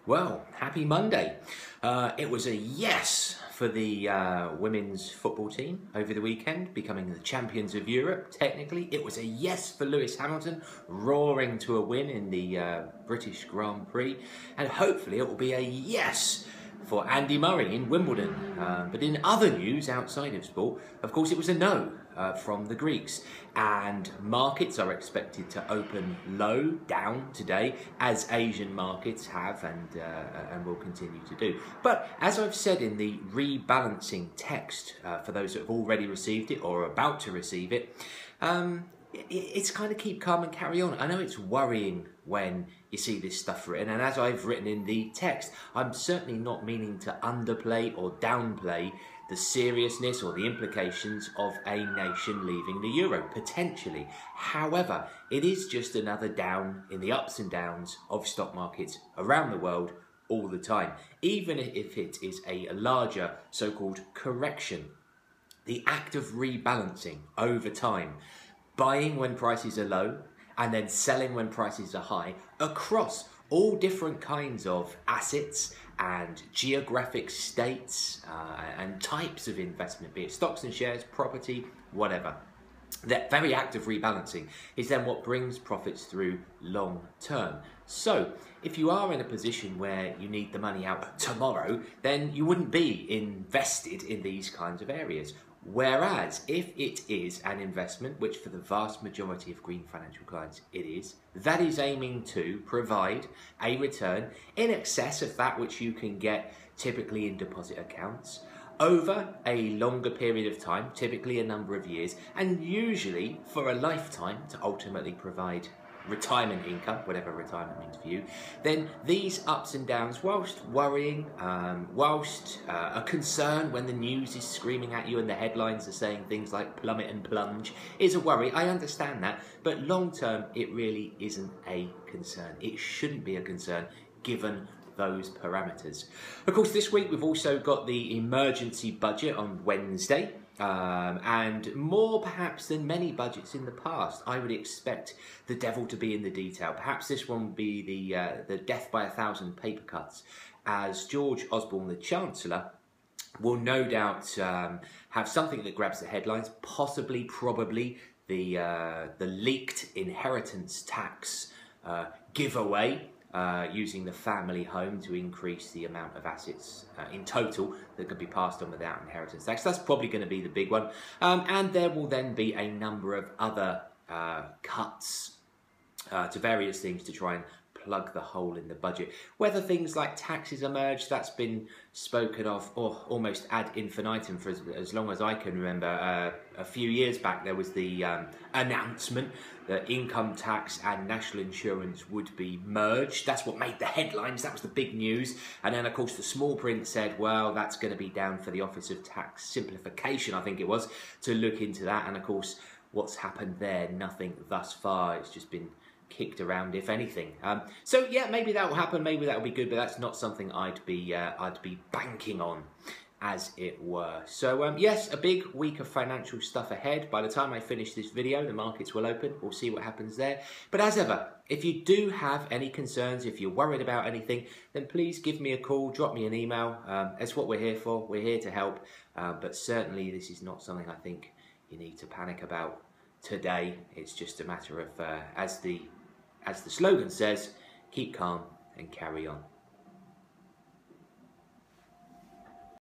Well, happy Monday. It was a yes for the women's football team over the weekend, becoming the champions of Europe, technically. It was a yes for Lewis Hamilton, roaring to a win in the British Grand Prix. And hopefully it will be a yes for Andy Murray in Wimbledon. But in other news outside of sport, of course, it was a no from the Greeks. And markets are expected to open low, down today, as Asian markets have and will continue to do. But as I've said in the rebalancing text, for those that have already received it or are about to receive it, it's kind of keep calm and carry on. I know it's worrying when you see this stuff written, and as I've written in the text, I'm certainly not meaning to underplay or downplay the seriousness or the implications of a nation leaving the euro, potentially. However, it is just another down in the ups and downs of stock markets around the world all the time, even if it is a larger so-called correction. The act of rebalancing over time, buying when prices are low and then selling when prices are high across all different kinds of assets and geographic states and types of investment, be it stocks and shares, property, whatever. That very act of rebalancing is then what brings profits through long term. So if you are in a position where you need the money out tomorrow, then you wouldn't be invested in these kinds of areas. Whereas if it is an investment, which for the vast majority of green financial clients it is, that is aiming to provide a return in excess of that which you can get typically in deposit accounts over a longer period of time, typically a number of years, and usually for a lifetime to ultimately provide retirement income, whatever retirement means for you, then these ups and downs, whilst worrying, whilst a concern when the news is screaming at you and the headlines are saying things like plummet and plunge, is a worry. I understand that, but long term it really isn't a concern. It shouldn't be a concern given those parameters. Of course, this week we've also got the emergency budget on Wednesday. And more perhaps than many budgets in the past, I would expect the devil to be in the detail. Perhaps this one will be the death by 1,000 paper cuts, as George Osborne, the Chancellor, will no doubt have something that grabs the headlines, possibly, probably the leaked inheritance tax giveaway, using the family home to increase the amount of assets in total that could be passed on without inheritance tax. That's probably going to be the big one. And there will then be a number of other cuts to various things to try and plug the hole in the budget. Whether things like taxes emerge, that's been spoken of almost ad infinitum for as long as I can remember. A few years back there was the announcement that income tax and national insurance would be merged. That's what made the headlines, that was the big news. And then of course the small print said, well, that's going to be down for the Office of Tax Simplification, I think it was, to look into that. And of course what's happened there? Nothing thus far. It's just been kicked around, if anything. So yeah, maybe that will happen, maybe that will be good, but that's not something I'd be banking on, as it were. So yes, a big week of financial stuff ahead. By the time I finish this video, the markets will open. We'll see what happens there. But as ever, if you do have any concerns, if you're worried about anything, then please give me a call, drop me an email. That's what we're here for. We're here to help. But certainly this is not something I think you need to panic about today. It's just a matter of, as the slogan says, keep calm and carry on.